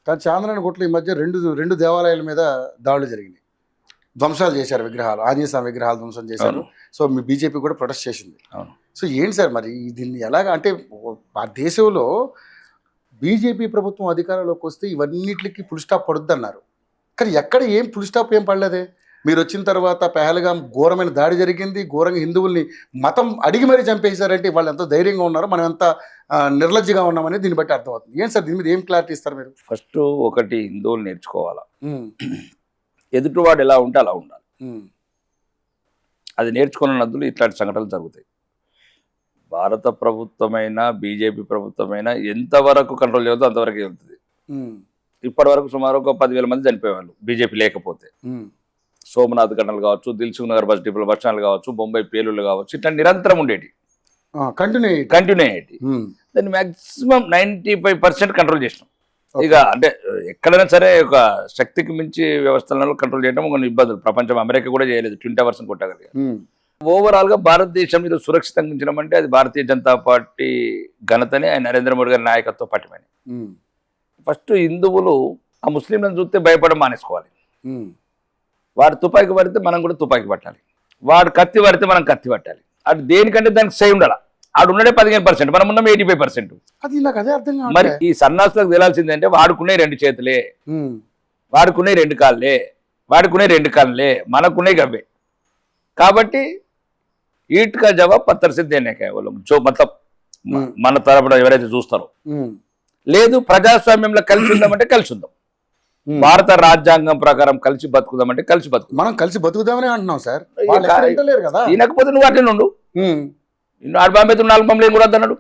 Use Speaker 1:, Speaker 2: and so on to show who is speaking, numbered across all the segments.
Speaker 1: కానీ చాంద్రాయణగుట్టలో ఈ మధ్య రెండు దేవాలయాల మీద దాడులు జరిగినాయి, ధ్వంసాలు చేశారు, విగ్రహాలు, ఆంజనేయ స్వామి విగ్రహాలు ధ్వంసం చేశారు. సో మీ బీజేపీ కూడా ప్రొటెస్ట్ చేసింది. సో ఏంటి సార్ మరి దీన్ని ఎలాగ అంటే ఆ దేశంలో బీజేపీ ప్రభుత్వం అధికారంలోకి వస్తే ఇవన్నిటికి ఫుల్ స్టాప్ పడుద్ది అన్నారు, కానీ ఎక్కడ ఏం ఫుల్ స్టాప్ ఏం పడలేదే. మీరు వచ్చిన తర్వాత పెహల్గాం ఘోరమైన దాడి జరిగింది, ఘోరంగా హిందువుల్ని మతం అడిగి మరీ చంపేశారంటే వాళ్ళు ఎంత ధైర్యంగా ఉన్నారో మనం ఎంత నిర్లజ్జగా ఉన్నామని దీన్ని బట్టి అర్థమవుతుంది. ఏం సార్ దీని మీద ఏం క్లారిటీ ఇస్తారు మీరు?
Speaker 2: ఫస్ట్ ఒకటి, హిందువులు నేర్చుకోవాలా, ఎదుటివాడు ఎలా ఉంటే అలా ఉండాలి. అది నేర్చుకున్న నదులు ఇట్లాంటి సంఘటనలు జరుగుతాయి. భారత ప్రభుత్వమైనా బీజేపీ ప్రభుత్వమైనా ఎంతవరకు కంట్రోల్ చేయవద్దో అంతవరకు వెళ్తుంది. ఇప్పటి వరకు సుమారు ఒక 10,000 మంది చనిపోయేవాళ్ళు బీజేపీ లేకపోతే. సోమనాథ్ ఘటనలు కావచ్చు, దిల్సుఖ్ నగర్ బస్ డిపోల బస్టాండ్లు కావచ్చు, బొంబాయి పేలుళ్ళు కావచ్చు, ఇట్లా నిరంతరం ఉండేటి, కంటిన్యూ అయ్యేటి. దాన్ని మ్యాక్సిమం 95% కంట్రోల్ చేసినాం. ఇక అంటే ఎక్కడైనా సరే ఒక శక్తికి మించి వ్యవస్థలను కంట్రోల్ చేయడం కొన్ని ఇబ్బందులు. ప్రపంచం అమెరికా కూడా చేయలేదు, 20% కొట్టగలిగారు. ఓవరాల్గా భారతదేశం మీద సురక్షితంగా ఉంచడం అది భారతీయ జనతా పార్టీ ఘనతని, ఆయన నరేంద్ర మోడీ గారి నాయకత్వ పట్టమని. ఫస్ట్ హిందువులు ఆ ముస్లింలను చూస్తే భయపడడం మానేసుకోవాలి. వాడు తుపాకీ పడితే మనం కూడా తుపాకీ పట్టాలి, వాడు కత్తి పడితే మనం కత్తి పట్టాలి. అటు దేనికంటే దానికి సై ఉండాలి. ఆడు ఉన్నదే 15%, మనం ఉన్నాం 85%.
Speaker 1: అది నాకు అదే అర్థం కాదు.
Speaker 2: మరి ఈ సన్నాసులకు తెలియాల్సిందంటే వాడుకునే 2 చేతులే, వాడుకునే 2 కాళ్ళే, వాడుకునే 2 కాళ్ళే, మనకునే గవ్వే. కాబట్టి ఈట్కా జవాబ్ 70% దేనే జో మతలబ్ మన తరపున ఎవరైతే చూస్తారో. లేదు ప్రజాస్వామ్యంలో కలిసి ఉందామంటే కలిసి ఉందాం, భారత రాజ్యాంగం ప్రకారం కలిసి బతుకుదామంటే కలిసి బతుకుదాం.
Speaker 1: మనం కలిసి బతుకుదామని అంటున్నాం సార్.
Speaker 2: ఈనకపోతే నువ్వు అట్లనే ఉండు, నిన్ను ఆడు బాంబే 4 బాంబులు కూడా అన్నాడు.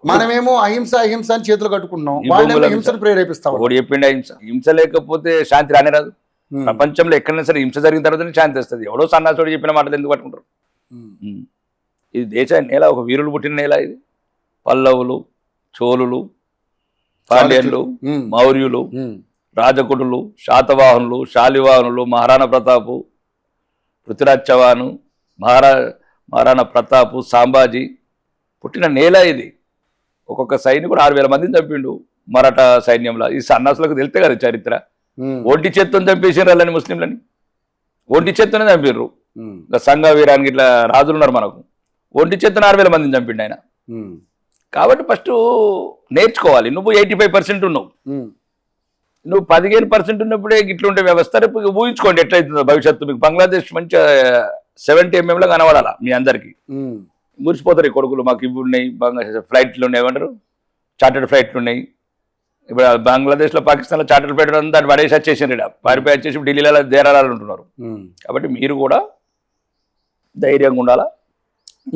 Speaker 1: మనమేమో అహింస అహింస అని చేతులు కట్టుకుంటున్నాం, వాళ్ళేమో హింసను ప్రేరేపిస్తాం.
Speaker 2: ఒకటి చెప్పిండి, హింస లేకపోతే శాంతి రానే రాదు. ప్రపంచంలో ఎక్కడైనా సరే హింస జరిగిన తర్వాతనే శాంతి వస్తుంది. ఎవడో సన్నాసుడు చెప్పిన మాటలు ఎందుకు పట్టుకుంటారు? ఇది దేశ నేల, ఒక వీరులు పుట్టిన నేల ఇది. పల్లవులు, చోళులు, పాండ్యన్లు, మౌర్యులు, రాజకుటులు, శాతవాహనులు, శాలివాహనులు, మహారాణా ప్రతాపు, పృథ్వీరాజ్ చౌహాన్, మహారాణా ప్రతాపు, సాంబాజీ పుట్టిన నేల ఇది. ఒక్కొక్క సైనికుడు 6,000 మందిని చంపిండు మరాఠా సైన్యంలో. ఈ సన్నాసులకు తెలితే కదా చరిత్ర. ఒంటి చేత్తోని చంపేసారు వాళ్ళని, ముస్లింలని ఒంటి చేత్తోనే చంపారు. సంఘ వీరానికి ఇట్లా రాజులు ఉన్నారు మనకు, ఒంటి చేత్తోనే 6,000 మందిని చంపిండు ఆయన. కాబట్టి ఫస్ట్ నేర్చుకోవాలి. నువ్వు 85% ఉన్నావు, నువ్వు 15% ఉన్నప్పుడే ఇట్లుంటే వ్యవస్థ. రేపు ఊహించుకోండి ఎట్లయితుందో భవిష్యత్తు. మీకు బంగ్లాదేశ్ మంచి 70 mm కనబడాలా మీ అందరికి. మురిసిపోతారు ఈ కొడుకులు, మాకు ఇవి ఉన్నాయి, ఫ్లైట్లు ఉన్నాయి, ఏమంటారు చార్టర్డ్ ఫ్లైట్లు ఉన్నాయి. ఇప్పుడు బంగ్లాదేశ్లో, పాకిస్తాన్లో చార్టర్డ్ ఫ్లైట్ దాన్ని పడేసి వచ్చేసారు, ఇక్కడ పారిపోయి వచ్చేసి ఢిల్లీలో దేరాలు ఉంటున్నారు. కాబట్టి మీరు కూడా ధైర్యంగా ఉండాలా.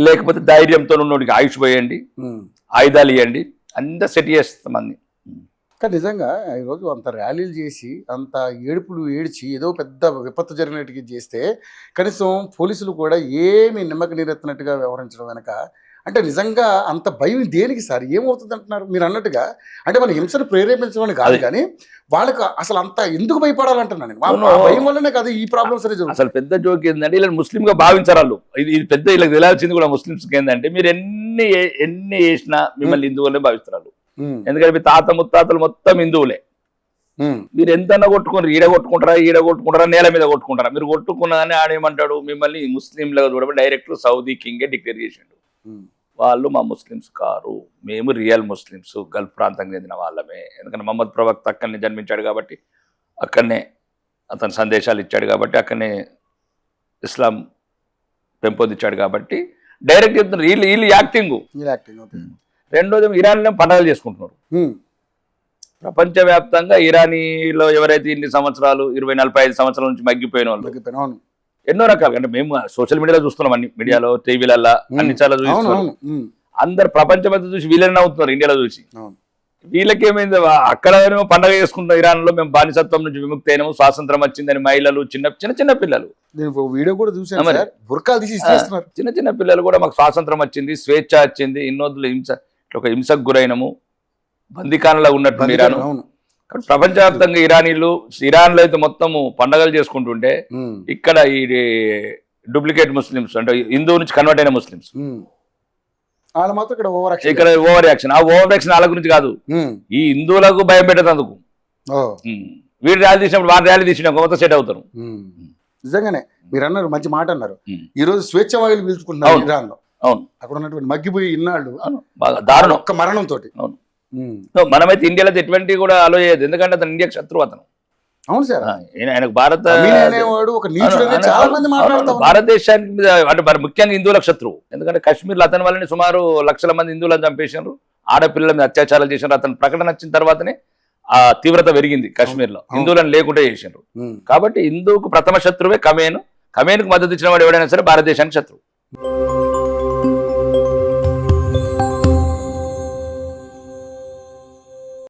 Speaker 2: లేకపోతే ధైర్యంతో ఉన్నోడికి ఆయుష్ పోయండి, ఆయుధాలు ఇవ్వండి, అంతా సెట్ చేస్తాం అన్ని.
Speaker 1: కానీ నిజంగా ఈరోజు అంత ర్యాలీలు చేసి అంత ఏడుపులు ఏడ్చి ఏదో పెద్ద విపత్తు జరిగినట్టుగా చేస్తే కనీసం పోలీసులు కూడా ఏమి నిమ్మక నీరెత్తినట్టుగా వ్యవహరించడం వెనక అంటే నిజంగా అంత భయం దేనికి సార్? ఏమవుతుంది అంటున్నారు మీరు అన్నట్టుగా? అంటే మన హింసను ప్రేరేపించడం కాదు, కానీ వాళ్ళకి అసలు అంత ఎందుకు భయపడాలంటున్నాను. భయం వల్లనే కదా ఈ ప్రాబ్లమ్స్ అనేది.
Speaker 2: అసలు పెద్ద జోక్ ఏంటంటే ఇలా ముస్లింగా భావించారు. ఇది పెద్ద ఇలా తెలియాల్సింది కూడా ముస్లింస్కి ఏంటంటే, మీరు ఎన్ని చేసినా మిమ్మల్ని హిందువులనే భావిస్తారు. ఎందుకంటే మీ తాత ముత్తాతలు మొత్తం హిందువులే. మీరు ఎంతన్నా కొట్టుకున్నారు, ఈడ కొట్టుకుంటారా నేల మీద కొట్టుకుంటారా? మీరు కొట్టుకున్నదని ఆడేమంటాడు, మిమ్మల్ని ముస్లింలుగా చూడబడి డైరెక్ట్ సౌదీ కింగే డిక్లేర్ చేసిండు. వాళ్ళు మా ముస్లిమ్స్ కారు, మేము రియల్ ముస్లిమ్స్, గల్ఫ్ ప్రాంతానికి చెందిన వాళ్ళమే. ఎందుకంటే మహమ్మద్ ప్రవక్త అక్కడనే జన్మించాడు కాబట్టి, అక్కడనే అతను సందేశాలు ఇచ్చాడు కాబట్టి, అక్కడనే ఇస్లాం పెంపొందించాడు కాబట్టి డైరెక్ట్ చెప్తున్నారు. వీళ్ళు యాక్టింగ్. రెండోది ఇరాన్లో పండుగలు చేసుకుంటున్నారు. ప్రపంచవ్యాప్తంగా ఇరానీలో ఎవరైతే ఇన్ని సంవత్సరాలు 20-45 సంవత్సరాల నుంచి మగ్గిపోయిన వాళ్ళు ఎన్నో రకాలుగా, అంటే మేము సోషల్ మీడియాలో చూస్తున్నాం, అన్ని మీడియాలో, టీవీలలో అన్ని చాలా చూస్తున్నాం. అందరు ప్రపంచం అంతా చూసి వీళ్ళని అవుతున్నారు ఇండియాలో చూసి. వీళ్ళకేమైంది, అక్కడ పండగ చేసుకుంటాం ఇరాన్లో, మేము బానిసత్వం నుంచి విముక్తి అయినాము, స్వాతంత్రం వచ్చిందని మహిళలు, చిన్న పిల్లలు,
Speaker 1: వీడియో కూడా చూసాను,
Speaker 2: చిన్న చిన్న పిల్లలు కూడా మాకు స్వాతంత్రం వచ్చింది, స్వేచ్ఛ వచ్చింది, ఇన్నోదులు ఒక హింసకు గురైనము, బందీఖానలో ఉన్నట్టు ఇరాను. ప్రపంచవ్యాప్తంగా ఇరాన్లో అయితే మొత్తము పండగలు చేసుకుంటుంటే, ఇక్కడ ఈ డూప్లికేట్ ముస్లిమ్స్ అంటే హిందువు నుంచి కన్వర్ట్ అయిన ముస్లిమ్స్
Speaker 1: వాళ్ళు మాత్రం ఇక్కడ ఓవర్ యాక్షన్.
Speaker 2: ఇక్కడ ఓవర్ యాక్షన్. ఆ ఓవర్ యాక్షన్ వాళ్ళ గురించి కాదు, ఈ హిందువులకు భయం పెట్టేందుకు. వీడు ర్యాలీ తీసినప్పుడు వాడు ర్యాలీ తీసిన మొత్తం సెట్ అవుతారు.
Speaker 1: నిజంగానే మీరు అన్నారు, మంచి మాట అన్నారు. ఈ రోజు స్వేచ్ఛ వాయువులు పీల్చుకుంటున్నారు ఇరాన్లో.
Speaker 2: అవును,
Speaker 1: అక్కడ ఉన్నటువంటి మగ్గిపోయి ఇన్నాళ్ళు
Speaker 2: దారుణం
Speaker 1: ఒక్క మరణంతో.
Speaker 2: అవును, మనమైతే ఇండియాలో ఎటువంటి కూడా అలో చేయదు, ఎందుకంటే అతను ఇండియాకి శత్రువు. అతను
Speaker 1: అవును సార్,
Speaker 2: ఆయనకు భారత భారతదేశానికి మీద అంటే మరి ముఖ్యంగా హిందువులకు శత్రువు. ఎందుకంటే కాశ్మీర్లో అతని వల్లనే సుమారు లక్షల మంది హిందువులను చంపేసినారు, ఆడపిల్లల మీద అత్యాచారాలు చేసినారు. అతను ప్రకటన వచ్చిన తర్వాతనే ఆ తీవ్రత పెరిగింది కాశ్మీర్లో, హిందువులను లేకుండా చేసినారు. కాబట్టి హిందువుకు ప్రథమ శత్రువే కమేను. కమేనుకు మద్దతు ఇచ్చిన వాడు ఎవడైనా సరే భారతదేశానికి శత్రువు.